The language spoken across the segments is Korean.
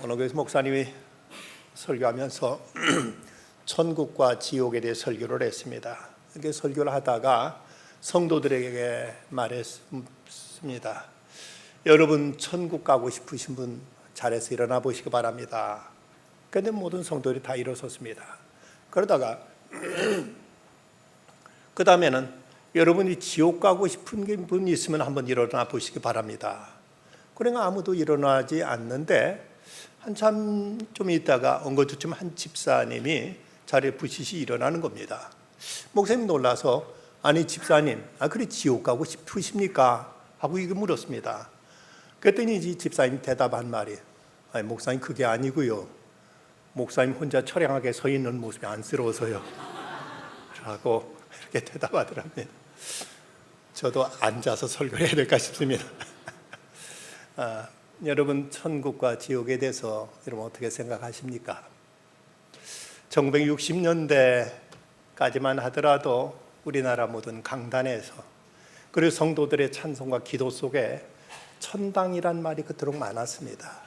어느 교회 목사님이 설교하면서 천국과 지옥에 대해 설교를 했습니다. 이렇게 설교를 하다가 성도들에게 말했습니다. 여러분 천국 가고 싶으신 분 자리에서 일어나 보시기 바랍니다. 그런데 모든 성도들이 다 일어섰습니다. 그러다가 그 다음에는 여러분이 지옥 가고 싶은 분이 있으면 한번 일어나 보시기 바랍니다. 그러니까 아무도 일어나지 않는데 한참 좀 있다가 엉거주춤 한 집사님이 자리에 부시시 일어나는 겁니다. 목사님 놀라서 아니 집사님, 그래 지옥 가고 싶으십니까? 하고 이거 물었습니다. 그랬더니 이 집사님 대답한 말이 아니 목사님 그게 아니고요. 목사님 혼자 처량하게 서 있는 모습이 안쓰러워서요. 라고 이렇게 대답하더랍니다. 저도 앉아서 설교를 해야 될까 싶습니다. 여러분 천국과 지옥에 대해서 여러분 어떻게 생각하십니까? 1960년대까지만 하더라도 우리나라 모든 강단에서 그리고 성도들의 찬송과 기도 속에 천당이란 말이 그토록 많았습니다.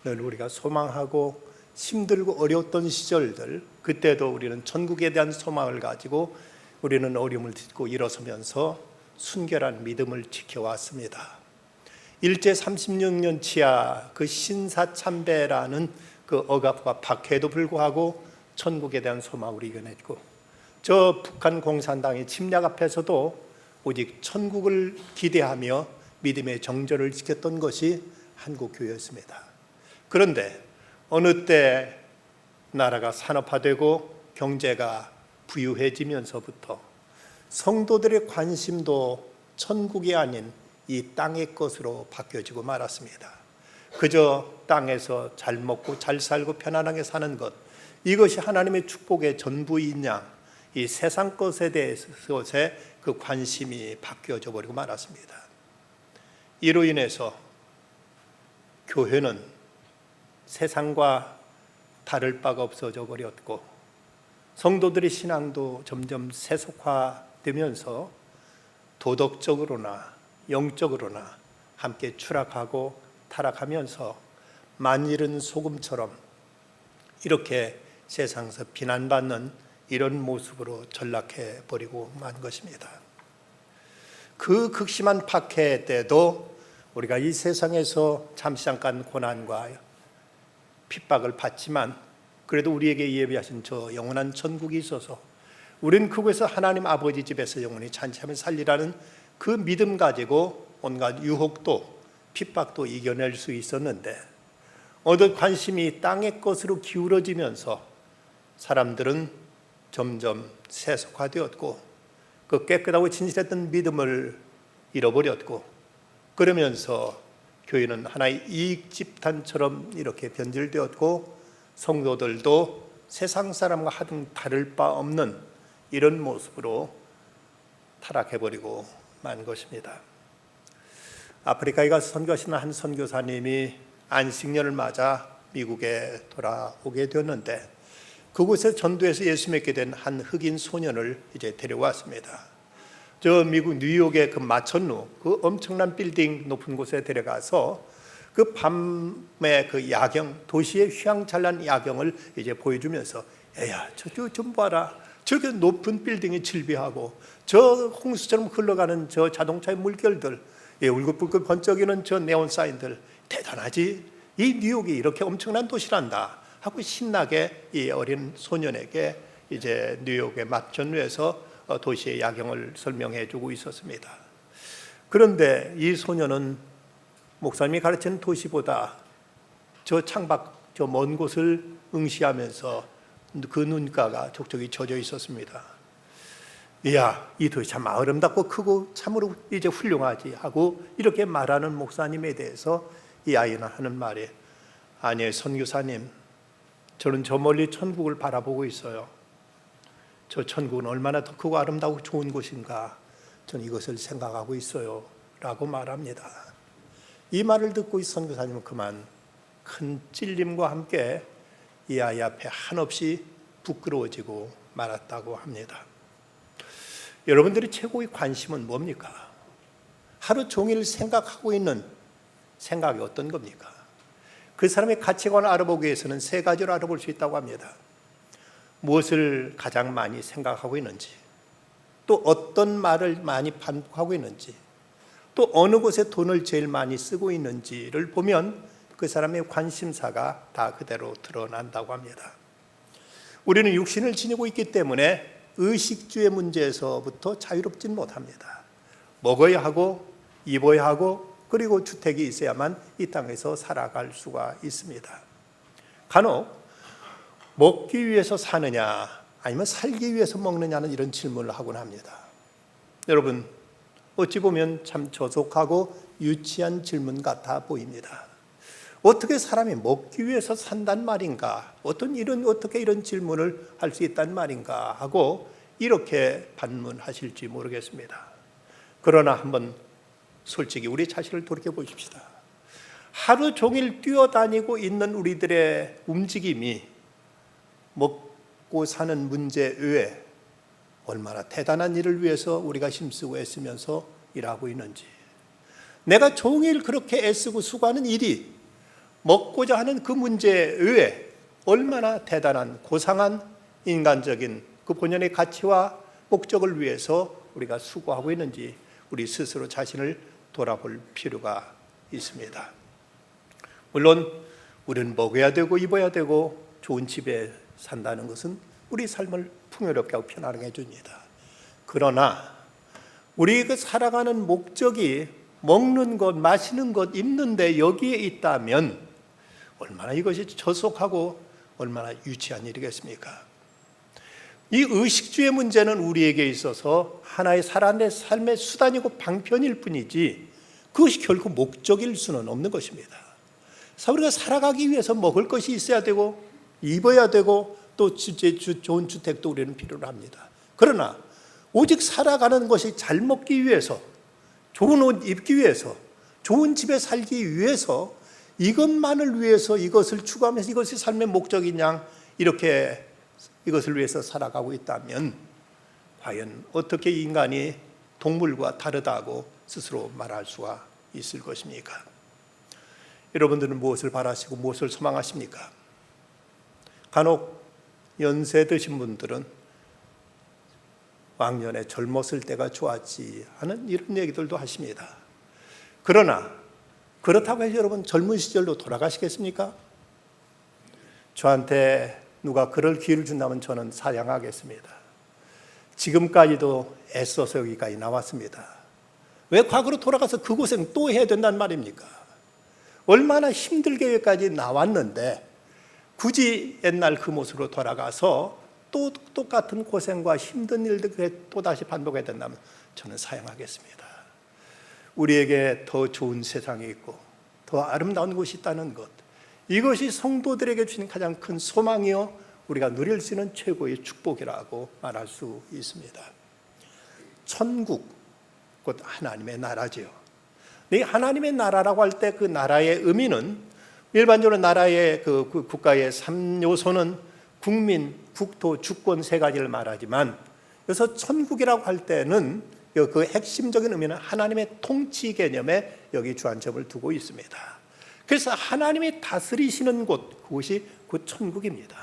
늘 우리가 소망하고 힘들고 어려웠던 시절들, 그때도 우리는 천국에 대한 소망을 가지고 우리는 어려움을 딛고 일어서면서 순결한 믿음을 지켜왔습니다. 일제 36년 치하 그 신사참배라는 그 억압과 박해에도 불구하고 천국에 대한 소망을 이겨냈고, 저 북한 공산당의 침략 앞에서도 오직 천국을 기대하며 믿음의 정절을 지켰던 것이 한국교회였습니다. 그런데 어느 때 나라가 산업화되고 경제가 부유해지면서부터 성도들의 관심도 천국이 아닌 이 땅의 것으로 바뀌어지고 말았습니다. 그저 땅에서 잘 먹고 잘 살고 편안하게 사는 것, 이것이 하나님의 축복의 전부이냐, 이 세상 것에 대해서의 그 관심이 바뀌어져 버리고 말았습니다. 이로 인해서 교회는 세상과 다를 바가 없어져 버렸고 성도들의 신앙도 점점 세속화되면서 도덕적으로나 영적으로나 함께 추락하고 타락하면서 만일은 소금처럼 이렇게 세상에서 비난받는 이런 모습으로 전락해 버리고 만 것입니다. 그 극심한 박해 때도 우리가 이 세상에서 잠시 잠깐 고난과 핍박을 받지만 그래도 우리에게 예비하신 저 영원한 천국이 있어서 우리는 그곳에서 하나님 아버지 집에서 영원히 잔치하며 살리라는 그 믿음 가지고 온갖 유혹도 핍박도 이겨낼 수 있었는데 어느 관심이 땅의 것으로 기울어지면서 사람들은 점점 세속화되었고 그 깨끗하고 진실했던 믿음을 잃어버렸고 그러면서 교회는 하나의 이익 집단처럼 이렇게 변질되었고 성도들도 세상 사람과 하등 다를 바 없는 이런 모습으로 타락해버리고 만 것입니다. 아프리카에 가서 선교하시는 한 선교사님이 안식년을 맞아 미국에 돌아오게 되었는데 그곳에 전도해서 예수 믿게 된 한 흑인 소년을 이제 데려왔습니다. 저 미국 뉴욕의 그 마천루 그 엄청난 빌딩 높은 곳에 데려가서 그 밤의 그 야경, 도시의 휘황찬란 야경을 이제 보여주면서 야, 저 좀 봐라. 저렇게 높은 빌딩이 질비하고 저 홍수처럼 흘러가는 저 자동차의 물결들, 울긋불긋 번쩍이는 저 네온 사인들 대단하지. 이 뉴욕이 이렇게 엄청난 도시란다 하고 신나게 이 어린 소년에게 이제 뉴욕의 마천루에서 도시의 야경을 설명해 주고 있었습니다. 그런데 이 소년은 목사님이 가르치는 도시보다 저 창밖 저 먼 곳을 응시하면서 그 눈가가 촉촉이 젖어 있었습니다. 이야, 이 도시 참 아름답고 크고 참으로 이제 훌륭하지 하고 이렇게 말하는 목사님에 대해서 이 아이는 하는 말이 아니에요 선교사님, 저는 저 멀리 천국을 바라보고 있어요. 저 천국은 얼마나 더 크고 아름다고 좋은 곳인가 저는 이것을 생각하고 있어요 라고 말합니다. 이 말을 듣고 이 선교사님은 그만 큰 찔림과 함께 이 아이 앞에 한없이 부끄러워지고 말았다고 합니다. 여러분들의 최고의 관심은 뭡니까? 하루 종일 생각하고 있는 생각이 어떤 겁니까? 그 사람의 가치관을 알아보기 위해서는 세 가지로 알아볼 수 있다고 합니다. 무엇을 가장 많이 생각하고 있는지, 또 어떤 말을 많이 반복하고 있는지, 또 어느 곳에 돈을 제일 많이 쓰고 있는지를 보면 그 사람의 관심사가 다 그대로 드러난다고 합니다. 우리는 육신을 지니고 있기 때문에 의식주의 문제에서부터 자유롭진 못합니다. 먹어야 하고 입어야 하고 그리고 주택이 있어야만 이 땅에서 살아갈 수가 있습니다. 간혹 먹기 위해서 사느냐 아니면 살기 위해서 먹느냐는 이런 질문을 하곤 합니다. 여러분, 어찌 보면 참 저속하고 유치한 질문 같아 보입니다. 어떻게 사람이 먹기 위해서 산단 말인가? 어떻게 이런 질문을 할 수 있단 말인가? 하고 이렇게 반문하실지 모르겠습니다. 그러나 한번 솔직히 우리 자신을 돌이켜 보십시다. 하루 종일 뛰어다니고 있는 우리들의 움직임이 먹고 사는 문제 외에 얼마나 대단한 일을 위해서 우리가 힘쓰고 애쓰면서 일하고 있는지, 내가 종일 그렇게 애쓰고 수고하는 일이 먹고자 하는 그 문제 외에 얼마나 대단한 고상한 인간적인 그 본연의 가치와 목적을 위해서 우리가 수고하고 있는지 우리 스스로 자신을 돌아볼 필요가 있습니다. 물론 우리는 먹어야 되고 입어야 되고 좋은 집에 산다는 것은 우리 삶을 풍요롭게 하고 편안하게 해줍니다. 그러나 우리 그 살아가는 목적이 먹는 것, 마시는 것, 입는 데 여기에 있다면 얼마나 이것이 저속하고 얼마나 유치한 일이겠습니까? 이 의식주의 문제는 우리에게 있어서 하나의 살아가는 삶의 수단이고 방편일 뿐이지 그것이 결코 목적일 수는 없는 것입니다. 우리가 살아가기 위해서 먹을 것이 있어야 되고 입어야 되고 또 좋은 주택도 우리는 필요로 합니다. 그러나 오직 살아가는 것이 잘 먹기 위해서, 좋은 옷 입기 위해서, 좋은 집에 살기 위해서, 이것만을 위해서 이것을 추구하면서 이것이 삶의 목적이냐, 이렇게 이것을 위해서 살아가고 있다면 과연 어떻게 인간이 동물과 다르다고 스스로 말할 수가 있을 것입니까? 여러분들은 무엇을 바라시고 무엇을 소망하십니까? 간혹 연세 드신 분들은 왕년에 젊었을 때가 좋았지 하는 이런 얘기들도 하십니다. 그러나 그렇다고 해서 여러분 젊은 시절로 돌아가시겠습니까? 저한테 누가 그럴 기회를 준다면 저는 사양하겠습니다. 지금까지도 애써서 여기까지 나왔습니다. 왜 과거로 돌아가서 그 고생 또 해야 된단 말입니까? 얼마나 힘들게 여기까지 나왔는데 굳이 옛날 그 모습으로 돌아가서 또 똑같은 고생과 힘든 일들 또다시 반복해야 된다면 저는 사양하겠습니다. 우리에게 더 좋은 세상이 있고 더 아름다운 곳이 있다는 것, 이것이 성도들에게 주신 가장 큰 소망이요 우리가 누릴 수 있는 최고의 축복이라고 말할 수 있습니다. 천국, 곧 하나님의 나라지요. 이 하나님의 나라라고 할 때 그 나라의 의미는 일반적으로 나라의 그 국가의 3요소는 국민, 국토, 주권 세 가지를 말하지만 여기서 천국이라고 할 때는 그 핵심적인 의미는 하나님의 통치 개념에 여기 주안점을 두고 있습니다. 그래서 하나님이 다스리시는 곳, 그것이 그 천국입니다.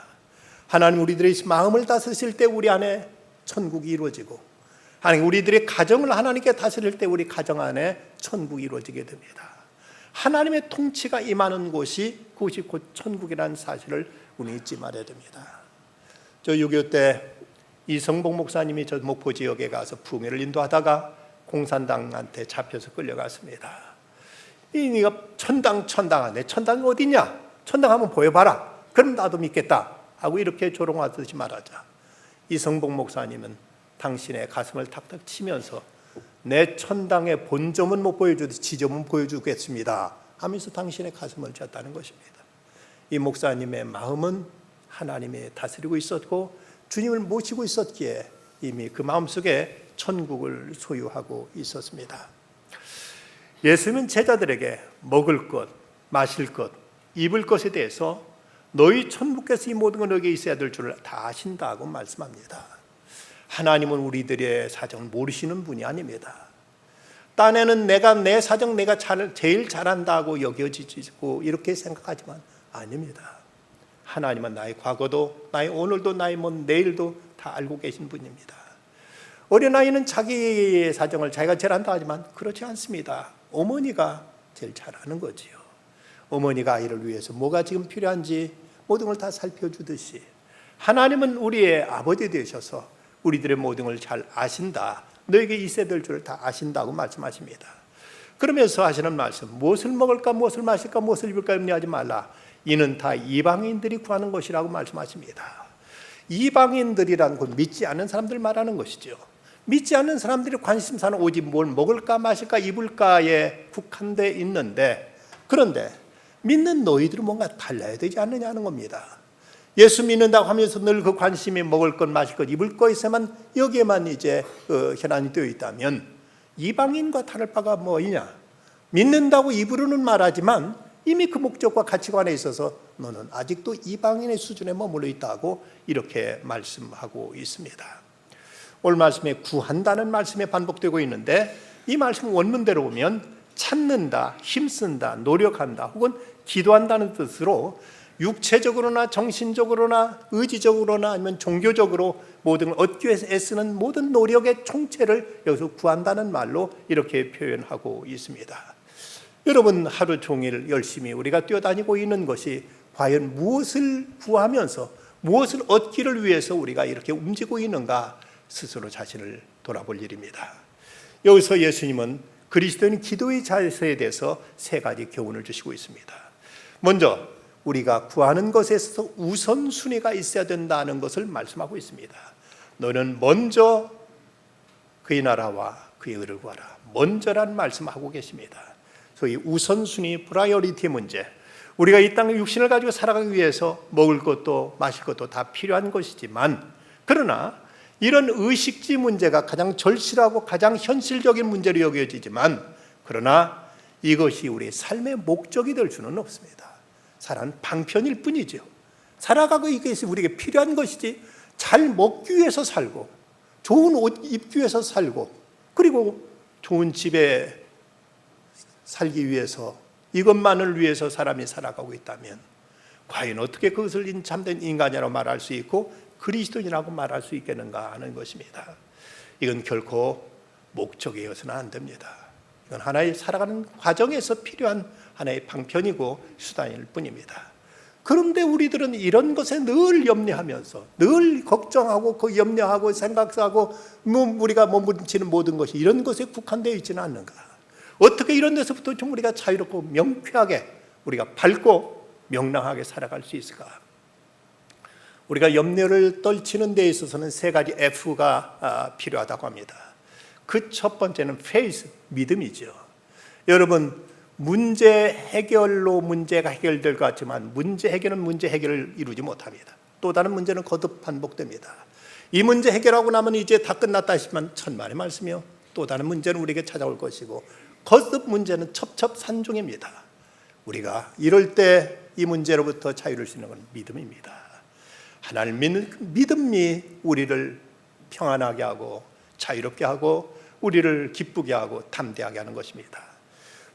하나님 우리들의 마음을 다스리실 때 우리 안에 천국이 이루어지고, 하나님 우리들의 가정을 하나님께 다스릴 때 우리 가정 안에 천국이 이루어지게 됩니다. 하나님의 통치가 임하는 곳이 그것이 곧 천국이라는 사실을 우리 잊지 말아야 됩니다. 저 6.25 때 이성복 목사님이 저 목포 지역에 가서 부흥회를 인도하다가 공산당한테 잡혀서 끌려갔습니다. 네가 천당하네. 천당이 어디냐? 천당 한번 보여봐라. 그럼 나도 믿겠다 하고 이렇게 조롱하듯이 말하자, 이성복 목사님은 당신의 가슴을 탁탁 치면서 내 천당의 본점은 못 보여줘도 지점은 보여주겠습니다 하면서 당신의 가슴을 쳤다는 것입니다. 이 목사님의 마음은 하나님이 다스리고 있었고 주님을 모시고 있었기에 이미 그 마음속에 천국을 소유하고 있었습니다. 예수님은 제자들에게 먹을 것, 마실 것, 입을 것에 대해서 너희 천국께서 이 모든 건 너에게 있어야 될 줄을 다 아신다고 말씀합니다. 하나님은 우리들의 사정을 모르시는 분이 아닙니다. 딴에는 내 사정 내가 제일 잘한다고 여겨지고 이렇게 생각하지만 아닙니다. 하나님은 나의 과거도 나의 오늘도 나의 내일도 다 알고 계신 분입니다. 어린아이는 자기 사정을 자기가 제일 한다 하지만 그렇지 않습니다. 어머니가 제일 잘 아는 거지요. 어머니가 아이를 위해서 뭐가 지금 필요한지 모든 걸 다 살펴주듯이 하나님은 우리의 아버지 되셔서 우리들의 모든 걸 잘 아신다. 너에게 있어야 될 줄을 다 아신다고 말씀하십니다. 그러면서 하시는 말씀, 무엇을 먹을까 무엇을 마실까 무엇을 입을까 염려하지 말라. 이는 다 이방인들이 구하는 것이라고 말씀하십니다. 이방인들이란 건 믿지 않는 사람들 말하는 것이죠. 믿지 않는 사람들이 관심사는 오직 뭘 먹을까 마실까 입을까에 국한돼 있는데, 그런데 믿는 너희들은 뭔가 달라야 되지 않느냐는 겁니다. 예수 믿는다고 하면서 늘 그 관심이 먹을 것 마실 것 입을 것에만 여기에만 이제 현안이 되어 있다면 이방인과 다를 바가 뭐이냐. 믿는다고 입으로는 말하지만 이미 그 목적과 가치관에 있어서 너는 아직도 이방인의 수준에 머물러 있다고 이렇게 말씀하고 있습니다. 오늘 말씀에 구한다는 말씀에 반복되고 있는데 이 말씀 원문대로 보면 찾는다, 힘쓴다, 노력한다 혹은 기도한다는 뜻으로 육체적으로나 정신적으로나 의지적으로나 아니면 종교적으로 모든 걸 얻기 위해서 애쓰는 모든 노력의 총체를 여기서 구한다는 말로 이렇게 표현하고 있습니다. 여러분 하루 종일 열심히 우리가 뛰어다니고 있는 것이 과연 무엇을 구하면서 무엇을 얻기를 위해서 우리가 이렇게 움직이고 있는가 스스로 자신을 돌아볼 일입니다. 여기서 예수님은 그리스도인 기도의 자세에 대해서 세 가지 교훈을 주시고 있습니다. 먼저 우리가 구하는 것에 있어서 우선순위가 있어야 된다는 것을 말씀하고 있습니다. 너는 먼저 그의 나라와 그의 의를 구하라. 먼저란 말씀하고 계십니다. 소위 우선순위, 프라이어리티 문제. 우리가 이 땅의 육신을 가지고 살아가기 위해서 먹을 것도 마실 것도 다 필요한 것이지만, 그러나 이런 의식지 문제가 가장 절실하고 가장 현실적인 문제로 여겨지지만, 그러나 이것이 우리의 삶의 목적이 될 수는 없습니다. 살아는 방편일 뿐이죠. 살아가고 이것이 우리에게 필요한 것이지 잘 먹기 위해서 살고 좋은 옷 입기 위해서 살고 그리고 좋은 집에 살기 위해서 이것만을 위해서 사람이 살아가고 있다면 과연 어떻게 그것을 참된 인간이라고 말할 수 있고 그리스도인이라고 말할 수 있겠는가 하는 것입니다. 이건 결코 목적이어서는 안 됩니다. 이건 하나의 살아가는 과정에서 필요한 하나의 방편이고 수단일 뿐입니다. 그런데 우리들은 이런 것에 늘 염려하면서 늘 걱정하고 그 염려하고 생각하고 우리가 머무르는 모든 것이 이런 것에 국한되어 있지는 않는가. 어떻게 이런 데서부터 좀 우리가 자유롭고 명쾌하게 우리가 밝고 명랑하게 살아갈 수 있을까. 우리가 염려를 떨치는 데 있어서는 세 가지 F가 필요하다고 합니다. 그 첫 번째는 faith, 믿음이죠. 여러분 문제 해결로 문제가 해결될 것 같지만 문제 해결은 문제 해결을 이루지 못합니다. 또 다른 문제는 거듭 반복됩니다. 이 문제 해결하고 나면 이제 다 끝났다 싶으면 천만의 말씀이요. 또 다른 문제는 우리에게 찾아올 것이고 거듭 문제는 첩첩산중입니다. 우리가 이럴 때 이 문제로부터 자유를 수 있는 건 믿음입니다. 하나님을 믿는 믿음이 우리를 평안하게 하고 자유롭게 하고 우리를 기쁘게 하고 담대하게 하는 것입니다.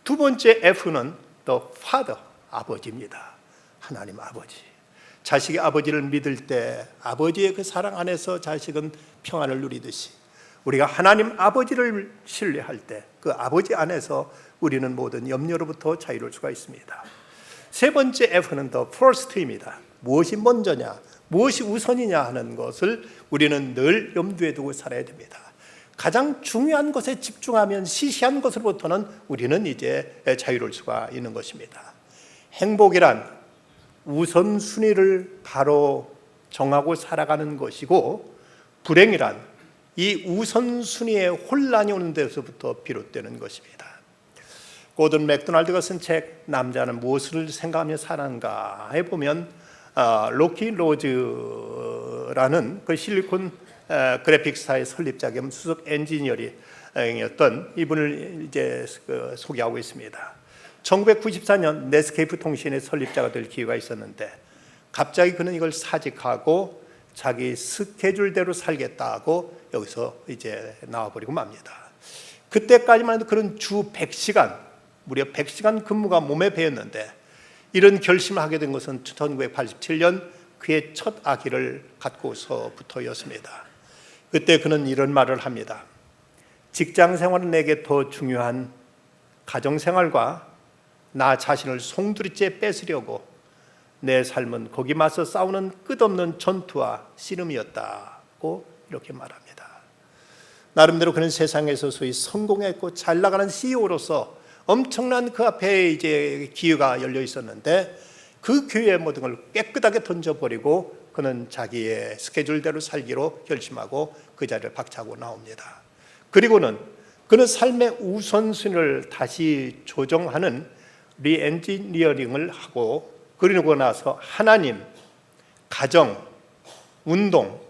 두 번째 F는 the Father, 아버지입니다. 하나님 아버지. 자식이 아버지를 믿을 때 아버지의 그 사랑 안에서 자식은 평안을 누리듯이 우리가 하나님 아버지를 신뢰할 때 그 아버지 안에서 우리는 모든 염려로부터 자유로울 수가 있습니다. 세 번째 F는 the first입니다. 무엇이 먼저냐, 무엇이 우선이냐 하는 것을 우리는 늘 염두에 두고 살아야 됩니다. 가장 중요한 것에 집중하면 시시한 것으로부터는 우리는 이제 자유로울 수가 있는 것입니다. 행복이란 우선순위를 바로 정하고 살아가는 것이고 불행이란 이 우선순위에 혼란이 오는 데서부터 비롯되는 것입니다. 고든 맥도날드가 쓴 책 남자는 무엇을 생각하며 사는가 해보면 로키 로즈라는 그 실리콘 그래픽스사의 설립자 겸 수석 엔지니어였던 이분을 이제 소개하고 있습니다. 1994년 넷스케이프 통신의 설립자가 될 기회가 있었는데 갑자기 그는 이걸 사직하고 자기 스케줄대로 살겠다고 여기서 이제 나와버리고 맙니다. 그때까지만 해도 그런 주 100시간, 무려 100시간 근무가 몸에 배었는데 이런 결심을 하게 된 것은 1987년 그의 첫 아기를 갖고서부터였습니다. 그때 그는 이런 말을 합니다. 직장 생활은 내게 더 중요한 가정 생활과 나 자신을 송두리째 뺏으려고 내 삶은 거기 맞서 싸우는 끝없는 전투와 씨름이었다고 이렇게 말합니다. 나름대로 그는 세상에서 소위 성공했고 잘 나가는 CEO로서 엄청난 그 앞에 이제 기회가 열려 있었는데 그 기회의 모든 걸 깨끗하게 던져버리고 그는 자기의 스케줄대로 살기로 결심하고 그 자리를 박차고 나옵니다. 그리고는 그는 삶의 우선순위를 다시 조정하는 리엔지니어링을 하고 그러고 나서 하나님, 가정, 운동,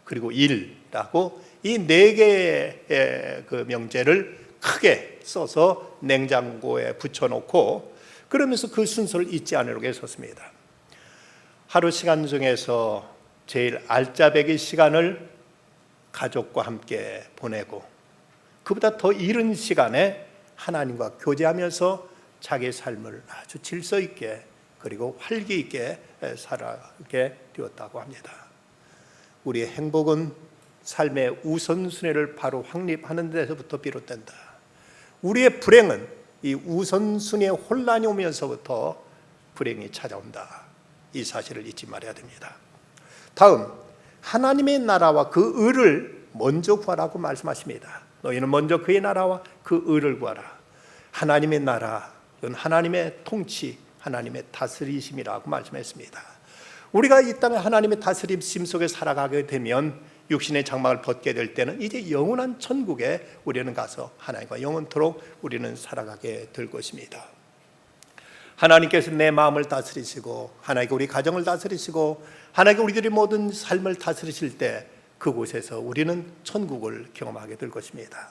그리고 일이라고 이 네 개의 그 명제를 크게 써서 냉장고에 붙여놓고 그러면서 그 순서를 잊지 않으려고 했었습니다. 하루 시간 중에서 제일 알짜배기 시간을 가족과 함께 보내고 그보다 더 이른 시간에 하나님과 교제하면서 자기의 삶을 아주 질서 있게 그리고 활기 있게 살아가게 되었다고 합니다. 우리의 행복은 삶의 우선순위를 바로 확립하는 데서부터 비롯된다. 우리의 불행은 이 우선순위의 혼란이 오면서부터 불행이 찾아온다. 이 사실을 잊지 말아야 됩니다. 다음, 하나님의 나라와 그 의를 먼저 구하라고 말씀하십니다. 너희는 먼저 그의 나라와 그 의를 구하라. 하나님의 나라, 이건 하나님의 통치, 하나님의 다스리심이라고 말씀했습니다. 우리가 이 땅에 하나님의 다스리심 속에 살아가게 되면 육신의 장막을 벗게 될 때는 이제 영원한 천국에 우리는 가서 하나님과 영원토록 우리는 살아가게 될 것입니다. 하나님께서 내 마음을 다스리시고 하나님께 우리 가정을 다스리시고 하나님께 우리들의 모든 삶을 다스리실 때 그곳에서 우리는 천국을 경험하게 될 것입니다.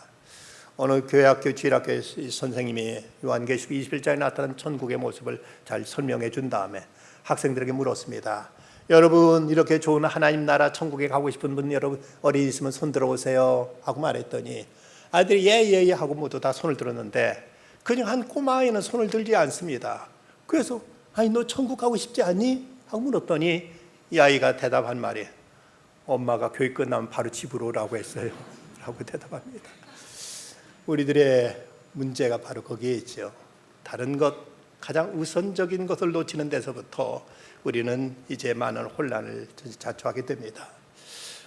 어느 교회학교 지일학교 선생님이 요한계시록 21장에 나타난 천국의 모습을 잘 설명해 준 다음에 학생들에게 물었습니다. 여러분 이렇게 좋은 하나님 나라 천국에 가고 싶은 분 여러분 어디 있으면 손 들어오세요 하고 말했더니 아이들이 예예예 하고 모두 다 손을 들었는데 그냥 한 꼬마아이는 손을 들지 않습니다. 그래서 아니 너 천국 가고 싶지 않니? 하고 물었더니 이 아이가 대답한 말이 엄마가 교육 끝나면 바로 집으로 오라고 했어요 라고 대답합니다. 우리들의 문제가 바로 거기에 있죠. 다른 것 가장 우선적인 것을 놓치는 데서부터 우리는 이제 많은 혼란을 자초하게 됩니다.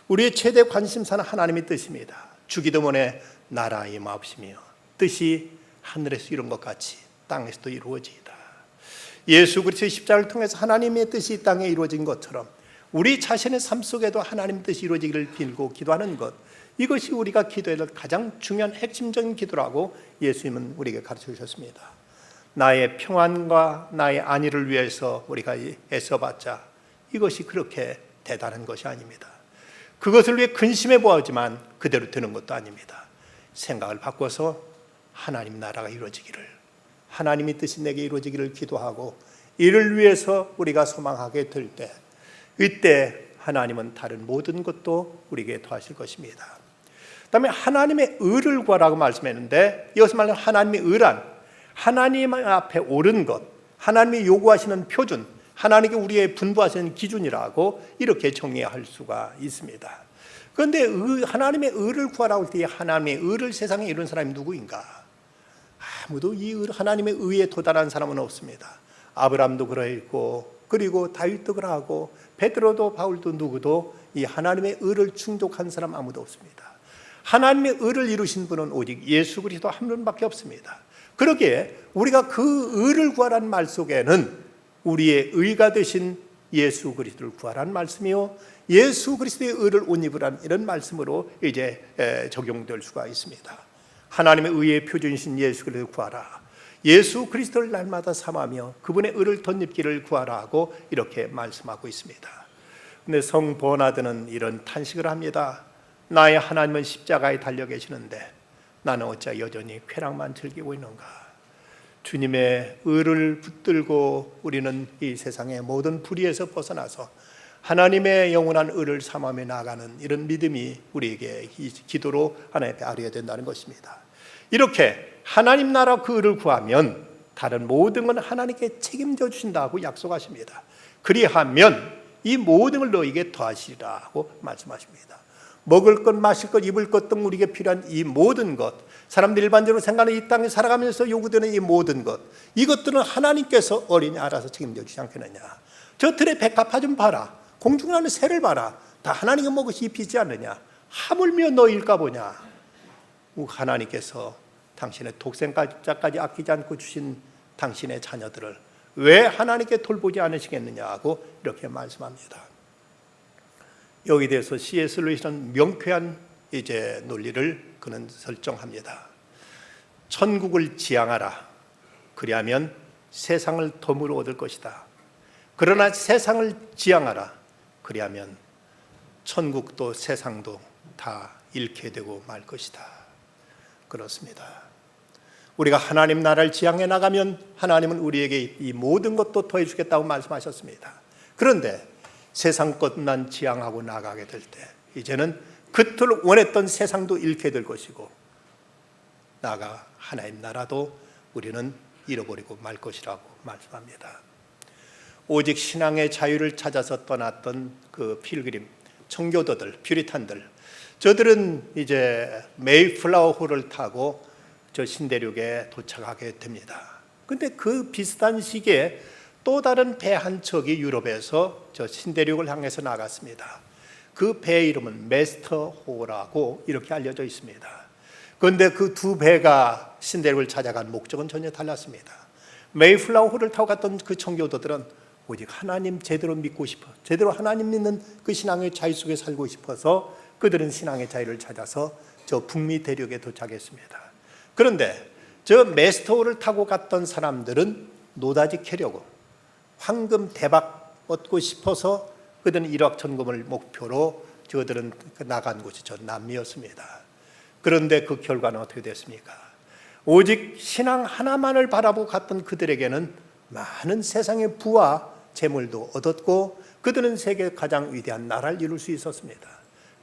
우리의 최대 관심사는 하나님의 뜻입니다. 주기도 전에 나라 임하옵시며 뜻이 하늘에서 이룬 것 같이 땅에서도 이루어지이다. 예수 그리스도의 십자가를 통해서 하나님의 뜻이 이 땅에 이루어진 것처럼 우리 자신의 삶 속에도 하나님의 뜻이 이루어지기를 빌고 기도하는 것, 이것이 우리가 기도해야 할 가장 중요한 핵심적인 기도라고 예수님은 우리에게 가르쳐 주셨습니다. 나의 평안과 나의 안위를 위해서 우리가 애써봤자 이것이 그렇게 대단한 것이 아닙니다. 그것을 위해 근심해 보았지만 그대로 되는 것도 아닙니다. 생각을 바꿔서 하나님 나라가 이루어지기를, 하나님의 뜻이 내게 이루어지기를 기도하고 이를 위해서 우리가 소망하게 될 때, 이때 하나님은 다른 모든 것도 우리에게 더하실 것입니다. 그다음에 하나님의 의를 구하라고 말씀했는데 이것을 말하는 하나님의 의란 하나님 앞에 옳은 것, 하나님이 요구하시는 표준, 하나님께 우리의 분부하시는 기준이라고 이렇게 정의할 수가 있습니다. 그런데 하나님의 의를 구하라고 할 때 하나님의 의를 세상에 이룬 사람이 누구인가? 아무도 이 하나님의 의에 도달한 사람은 없습니다. 아브라함도 그러했고 그리고 다윗도 그러하고 베드로도 바울도 누구도 이 하나님의 의를 충족한 사람 아무도 없습니다. 하나님의 의를 이루신 분은 오직 예수 그리스도 한 분밖에 없습니다. 그러기에 우리가 그 의를 구하라는 말 속에는 우리의 의가 되신 예수 그리스도를 구하라는 말씀이요 예수 그리스도의 의를 옷 입으라는 이런 말씀으로 이제 적용될 수가 있습니다. 하나님의 의의 표준이신 예수 그리스도를 구하라, 예수 그리스도를 날마다 삼으며 그분의 의를 덧입기를 구하라 하고 이렇게 말씀하고 있습니다. 그런데 성 버나드는 이런 탄식을 합니다. 나의 하나님은 십자가에 달려 계시는데 나는 어찌 여전히 쾌락만 즐기고 있는가? 주님의 의를 붙들고 우리는 이 세상의 모든 불의에서 벗어나서 하나님의 영원한 의를 삼아며 나아가는 이런 믿음이 우리에게 이 기도로 하나님 앞에 아뢰어야 된다는 것입니다. 이렇게 하나님 나라 그 의를 구하면 다른 모든 건 하나님께 책임져 주신다고 약속하십니다. 그리하면 이 모든 걸 너에게 더하시리라고 말씀하십니다. 먹을 것, 마실 것, 입을 것 등 우리에게 필요한 이 모든 것, 사람들이 일반적으로 생각하는 이 땅에 살아가면서 요구되는 이 모든 것, 이것들은 하나님께서 어린이 알아서 책임져 주지 않겠느냐. 저 들의 백합화 좀 봐라. 공중나는 새를 봐라. 다 하나님의 먹으시 입히지 않느냐. 하물며 너일까 보냐. 하나님께서 당신의 독생자까지 아끼지 않고 주신 당신의 자녀들을 왜 하나님께 돌보지 않으시겠느냐고 이렇게 말씀합니다. 여기에 대해서 C.S. 루이스는 명쾌한 논리를 그는 설정합니다. 천국을 지향하라. 그리하면 세상을 덤으로 얻을 것이다. 그러나 세상을 지향하라. 그리하면 천국도 세상도 다 잃게 되고 말 것이다. 그렇습니다. 우리가 하나님 나라를 지향해 나가면 하나님은 우리에게 이 모든 것도 더해 주겠다고 말씀하셨습니다. 그런데 세상 것만 지향하고 나가게 될 때 이제는 그토록 원했던 세상도 잃게 될 것이고 나아가 하나님 나라도 우리는 잃어버리고 말 것이라고 말씀합니다. 오직 신앙의 자유를 찾아서 떠났던 그 필그림 청교도들, 퓨리탄들, 저들은 이제 메이플라워호를 타고 저 신대륙에 도착하게 됩니다. 근데 그 비슷한 시기에 또 다른 배 한 척이 유럽에서 저 신대륙을 향해서 나갔습니다. 그 배의 이름은 메스터호라고 이렇게 알려져 있습니다. 그런데 그 두 배가 신대륙을 찾아간 목적은 전혀 달랐습니다. 메이플라워호를 타고 갔던 그 청교도들은 오직 하나님 제대로 믿고 싶어, 제대로 하나님 믿는 그 신앙의 자유 속에 살고 싶어서 그들은 신앙의 자유를 찾아서 저 북미 대륙에 도착했습니다. 그런데 저 메스터호를 타고 갔던 사람들은 노다지 캐려고 황금 대박 얻고 싶어서 그들은 일확천금을 목표로 저들은 나간 곳이 저 남미였습니다. 그런데 그 결과는 어떻게 됐습니까? 오직 신앙 하나만을 바라보고 갔던 그들에게는 많은 세상의 부와 재물도 얻었고 그들은 세계 가장 위대한 나라를 이룰 수 있었습니다.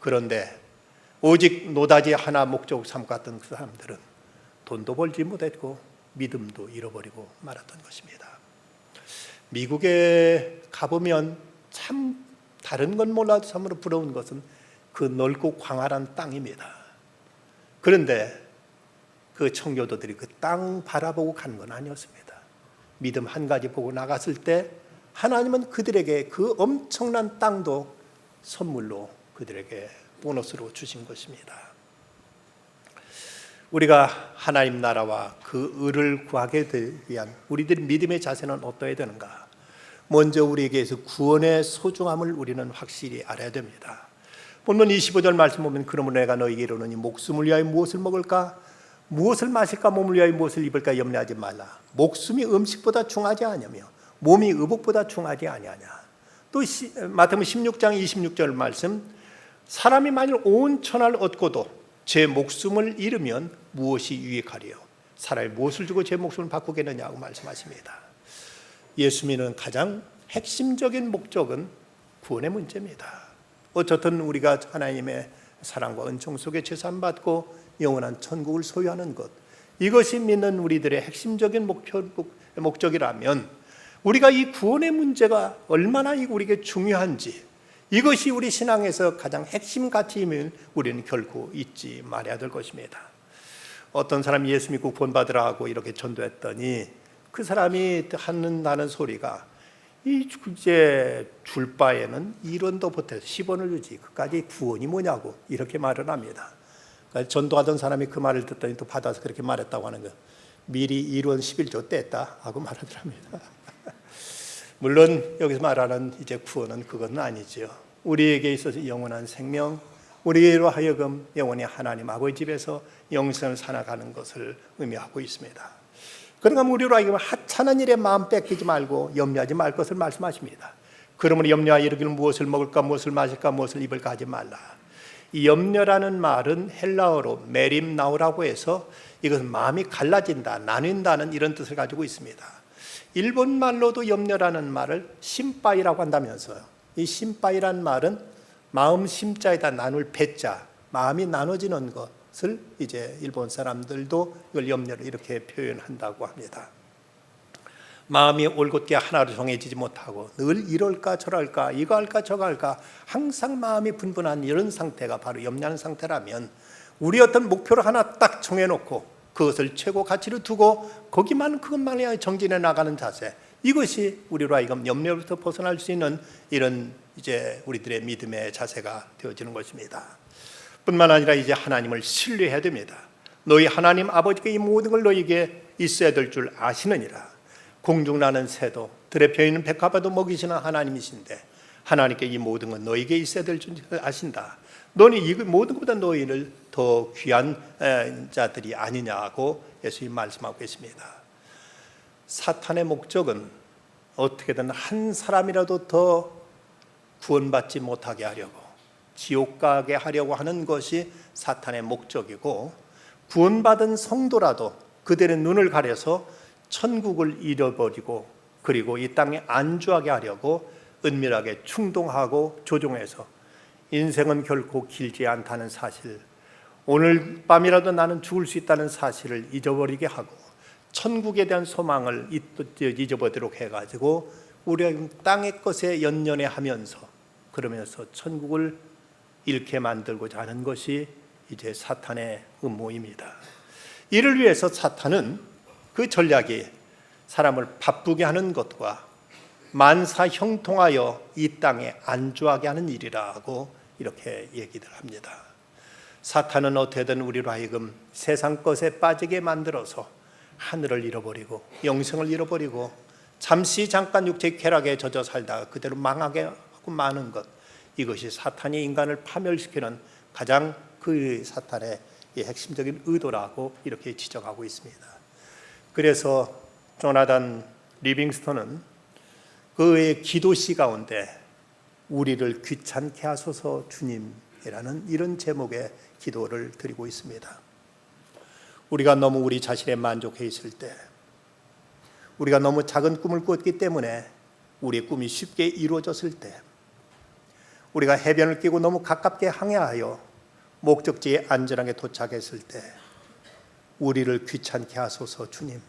그런데 오직 노다지 하나 목적을 삼고 갔던 그 사람들은 돈도 벌지 못했고 믿음도 잃어버리고 말았던 것입니다. 미국에 가보면 참 다른 건 몰라도 참으로 부러운 것은 그 넓고 광활한 땅입니다. 그런데 그 청교도들이 그 땅 바라보고 간 건 아니었습니다. 믿음 한 가지 보고 나갔을 때 하나님은 그들에게 그 엄청난 땅도 선물로 그들에게 보너스로 주신 것입니다. 우리가 하나님 나라와 그 의를 구하게 되기 위한 우리들의 믿음의 자세는 어떠해야 되는가? 먼저 우리에게서 구원의 소중함을 우리는 확실히 알아야 됩니다. 본문 25절 말씀 보면 그러므로 내가 너희에게 이르노니 목숨을 위하여 무엇을 먹을까? 무엇을 마실까? 몸을 위하여 무엇을 입을까? 염려하지 말라. 목숨이 음식보다 중하지 아니하며 몸이 의복보다 중하지 아니하냐. 또 마태복음 16장 26절 말씀 사람이 만일 온 천하를 얻고도 제 목숨을 잃으면 무엇이 유익하리요? 사람이 무엇을 주고 제 목숨을 바꾸겠느냐고 말씀하십니다. 예수 믿는 가장 핵심적인 목적은 구원의 문제입니다. 어쨌든 우리가 하나님의 사랑과 은총 속에 제사함받고 영원한 천국을 소유하는 것, 이것이 믿는 우리들의 핵심적인 목적이라면 우리가 이 구원의 문제가 얼마나 우리에게 중요한지, 이것이 우리 신앙에서 가장 핵심 가치임을 우리는 결코 잊지 말아야 될 것입니다. 어떤 사람이 예수 믿고 구원받으라고 이렇게 전도했더니 그 사람이 하는 소리가 이제 줄 바에는 1원도 보태서 10원을 주지 그까지 구원이 뭐냐고 이렇게 말을 합니다. 그러니까 전도하던 사람이 그 말을 듣더니 또 받아서 그렇게 말했다고 하는 거, 미리 1원 11조 뗐다 하고 말하더랍니다. 물론 여기서 말하는 이제 구원은 그건 아니죠. 우리에게 있어서 영원한 생명, 우리로 하여금 영원히 하나님 아버지 집에서 영생을 살아가는 것을 의미하고 있습니다. 그러니까 우리로 하여금 하찮은 일에 마음 뺏기지 말고 염려하지 말 것을 말씀하십니다. 그러므로 염려하여 이르기를 무엇을 먹을까, 무엇을 마실까, 무엇을 입을까 하지 말라. 이 염려라는 말은 헬라어로 메림나우라고 해서 이것은 마음이 갈라진다, 나뉜다는 이런 뜻을 가지고 있습니다. 일본 말로도 염려라는 말을 심바이라고 한다면서요. 이 심바이란 말은 마음 심자에다 나눌 배자, 마음이 나눠지는 것, 것을 이제 일본 사람들도 이걸 염려를 이렇게 표현한다고 합니다. 마음이 올곧게 하나로 정해지지 못하고 늘 이럴까 저럴까 이거 할까 저거 할까 항상 마음이 분분한 이런 상태가 바로 염려하는 상태라면, 우리 어떤 목표를 하나 딱 정해놓고 그것을 최고 가치로 두고 그것만이 정진해 나가는 자세, 이것이 우리로 하여금 염려로부터 벗어날 수 있는 이런 이제 우리들의 믿음의 자세가 되어지는 것입니다. 뿐만 아니라 이제 하나님을 신뢰해야 됩니다. 너희 하나님 아버지께 이 모든 걸 너희에게 있어야 될 줄 아시느니라. 공중 나는 새도 들에 펴있는 백합화도 먹이시는 하나님이신데 하나님께 이 모든 건 너희에게 있어야 될 줄 아신다. 너는 이 모든 것보다 너희를 더 귀한 자들이 아니냐고 예수님 말씀하고 계십니다. 사탄의 목적은 어떻게든 한 사람이라도 더 구원받지 못하게 하려고, 지옥 가게 하려고 하는 것이 사탄의 목적이고, 구원받은 성도라도 그들의 눈을 가려서 천국을 잃어버리고 그리고 이 땅에 안주하게 하려고 은밀하게 충동하고 조종해서 인생은 결코 길지 않다는 사실, 오늘 밤이라도 나는 죽을 수 있다는 사실을 잊어버리게 하고 천국에 대한 소망을 잊어버리도록 해가지고 우리가 땅의 것에 연연해하면서 그러면서 천국을 잃게 만들고자 하는 것이 이제 사탄의 음모입니다. 이를 위해서 사탄은 그 전략이 사람을 바쁘게 하는 것과 만사 형통하여 이 땅에 안주하게 하는 일이라고 이렇게 얘기를 합니다. 사탄은 어떻게든 우리로 하여금 세상 것에 빠지게 만들어서 하늘을 잃어버리고 영생을 잃어버리고 잠깐 육체의 쾌락에 젖어 살다가 그대로 망하게 하고 마는 것, 이것이 사탄이 인간을 파멸시키는 가장 그 사탄의 핵심적인 의도라고 이렇게 지적하고 있습니다. 그래서 조나단 리빙스턴은 그의 기도시 가운데 우리를 귀찮게 하소서 주님이라는 이런 제목의 기도를 드리고 있습니다. 우리가 너무 우리 자신에 만족해 있을 때, 우리가 너무 작은 꿈을 꿨기 때문에 우리의 꿈이 쉽게 이루어졌을 때, 우리가 해변을 끼고 너무 가깝게 항해하여 목적지에 안전하게 도착했을 때 우리를 귀찮게 하소서 주님.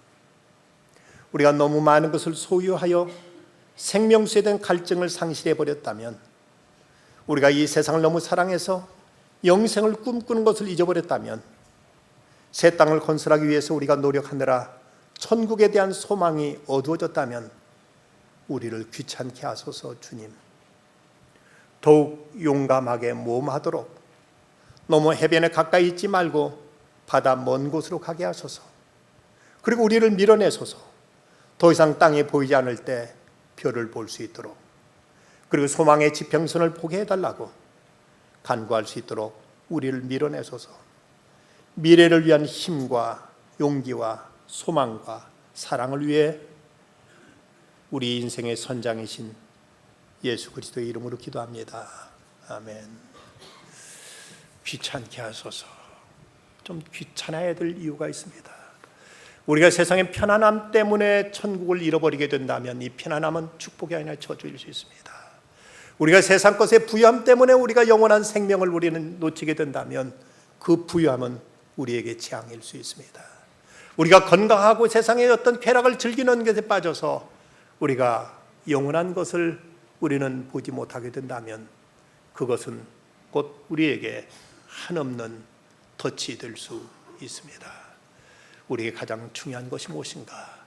우리가 너무 많은 것을 소유하여 생명수에 대한 갈증을 상실해 버렸다면, 우리가 이 세상을 너무 사랑해서 영생을 꿈꾸는 것을 잊어버렸다면, 새 땅을 건설하기 위해서 우리가 노력하느라 천국에 대한 소망이 어두워졌다면 우리를 귀찮게 하소서 주님. 더욱 용감하게 모험하도록 너무 해변에 가까이 있지 말고 바다 먼 곳으로 가게 하소서. 그리고 우리를 밀어내소서. 더 이상 땅에 보이지 않을 때 별을 볼 수 있도록, 그리고 소망의 지평선을 보게 해달라고 간구할 수 있도록 우리를 밀어내소서. 미래를 위한 힘과 용기와 소망과 사랑을 위해 우리 인생의 선장이신 예수 그리스도의 이름으로 기도합니다. 아멘. 귀찮게 하소서. 좀 귀찮아야 될 이유가 있습니다. 우리가 세상의 편안함 때문에 천국을 잃어버리게 된다면 이 편안함은 축복이 아니라 저주일 수 있습니다. 우리가 세상 것의 부유함 때문에 우리가 영원한 생명을 우리는 놓치게 된다면 그 부유함은 우리에게 재앙일 수 있습니다. 우리가 건강하고 세상의 어떤 쾌락을 즐기는 것에 빠져서 우리가 영원한 것을 우리는 보지 못하게 된다면 그것은 곧 우리에게 한없는 덫이 될 수 있습니다. 우리에게 가장 중요한 것이 무엇인가?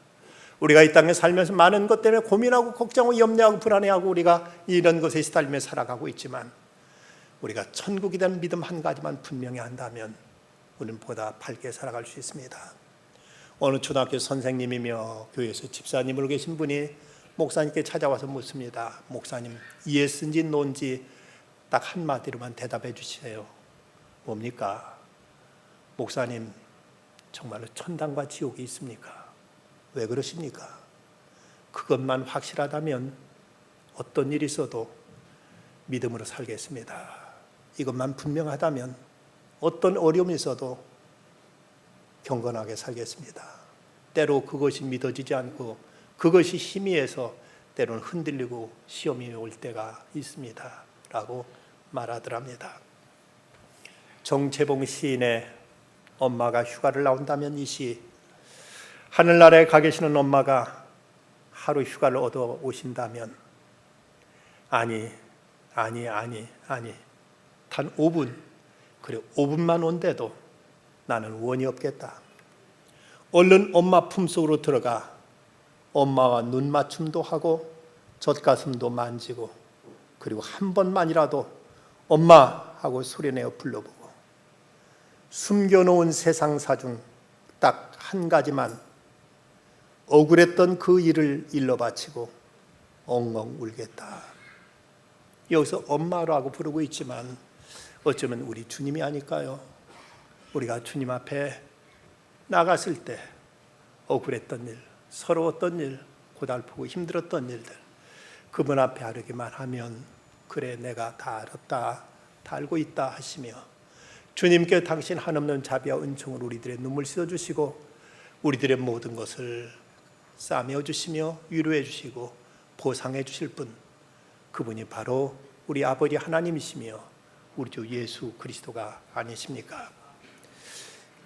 우리가 이 땅에 살면서 많은 것 때문에 고민하고 걱정하고 염려하고 불안해하고 우리가 이런 것에 시달리며 살아가고 있지만, 우리가 천국에 대한 믿음 한 가지만 분명히 한다면 우리는 보다 밝게 살아갈 수 있습니다. 어느 초등학교 선생님이며 교회에서 집사님으로 계신 분이 목사님께 찾아와서 묻습니다. 목사님, 예스인지 노인지 딱 한마디로만 대답해 주세요. 뭡니까? 목사님, 정말로 천당과 지옥이 있습니까? 왜 그러십니까? 그것만 확실하다면 어떤 일이 있어도 믿음으로 살겠습니다. 이것만 분명하다면 어떤 어려움이 있어도 경건하게 살겠습니다. 때로 그것이 믿어지지 않고 그것이 희미해서 때로는 흔들리고 시험이 올 때가 있습니다. 라고 말하더랍니다. 정채봉 시인의 엄마가 휴가를 나온다면 이 시 하늘나라에 가 계시는 엄마가 하루 휴가를 얻어 오신다면 아니 단 5분 그래 5분만 온대도 나는 원이 없겠다. 얼른 엄마 품속으로 들어가 엄마와 눈 맞춤도 하고 젖가슴도 만지고 그리고 한 번만이라도 엄마 하고 소리내어 불러보고 숨겨놓은 세상사 중 딱 한 가지만 억울했던 그 일을 일러 바치고 엉엉 울겠다. 여기서 엄마라고 부르고 있지만 어쩌면 우리 주님이 아닐까요? 우리가 주님 앞에 나갔을 때 억울했던 일, 서러웠던 일, 고달프고 힘들었던 일들 그분 앞에 아르기만 하면 그래 내가 다 알았다, 다 알고 있다 하시며 주님께 당신 한없는 자비와 은총으로 우리들의 눈물 씻어주시고 우리들의 모든 것을 싸매어 주시며 위로해 주시고 보상해 주실 분 그분이 바로 우리 아버지 하나님이시며 우리 주 예수 그리스도가 아니십니까?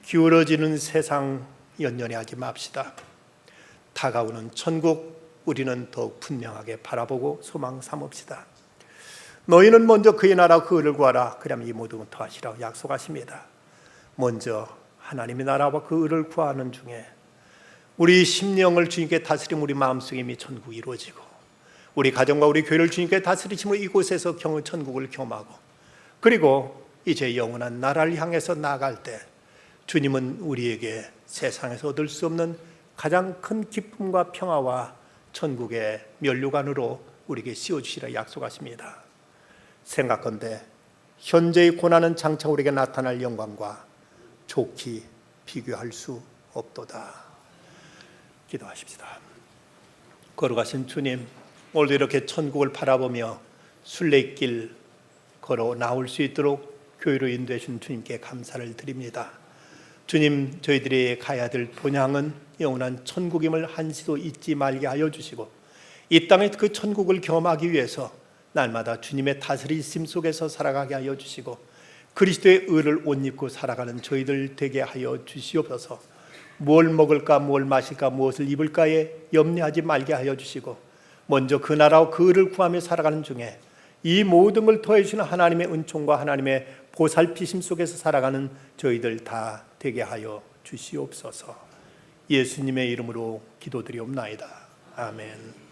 기울어지는 세상 연연해하지 맙시다. 다가오는 천국 우리는 더욱 분명하게 바라보고 소망 삼읍시다. 너희는 먼저 그의 나라 그 의를 구하라. 그러면 이 모든 것 더하시라고 약속하십니다. 먼저 하나님의 나라와 그 의를 구하는 중에 우리 심령을 주님께 다스리면 우리 마음속에 이미 천국이 이루어지고 우리 가정과 우리 교회를 주님께 다스리시면 이곳에서 천국을 경험하고 그리고 이제 영원한 나라를 향해서 나아갈 때 주님은 우리에게 세상에서 얻을 수 없는 가장 큰 기쁨과 평화와 천국의 면류관으로 우리에게 씌워주시라 약속하십니다. 생각건대 현재의 고난은 장차 우리에게 나타날 영광과 좋게 비교할 수 없도다. 기도하십시다. 걸어가신 주님, 오늘도 이렇게 천국을 바라보며 순례길 걸어 나올 수 있도록 교회로 인도해 주신 주님께 감사를 드립니다. 주님, 저희들이 가야 될 본향은 영원한 천국임을 한시도 잊지 말게 하여 주시고 이 땅의 그 천국을 경험하기 위해서 날마다 주님의 다스리심 속에서 살아가게 하여 주시고 그리스도의 의를 옷 입고 살아가는 저희들 되게 하여 주시옵소서. 뭘 먹을까 뭘 마실까 무엇을 입을까에 염려하지 말게 하여 주시고 먼저 그 나라와 그 의를 구하며 살아가는 중에 이 모든 걸 더해 주시는 하나님의 은총과 하나님의 보살피심 속에서 살아가는 저희들 다 되게 하여 주시옵소서. 예수님의 이름으로 기도드리옵나이다. 아멘.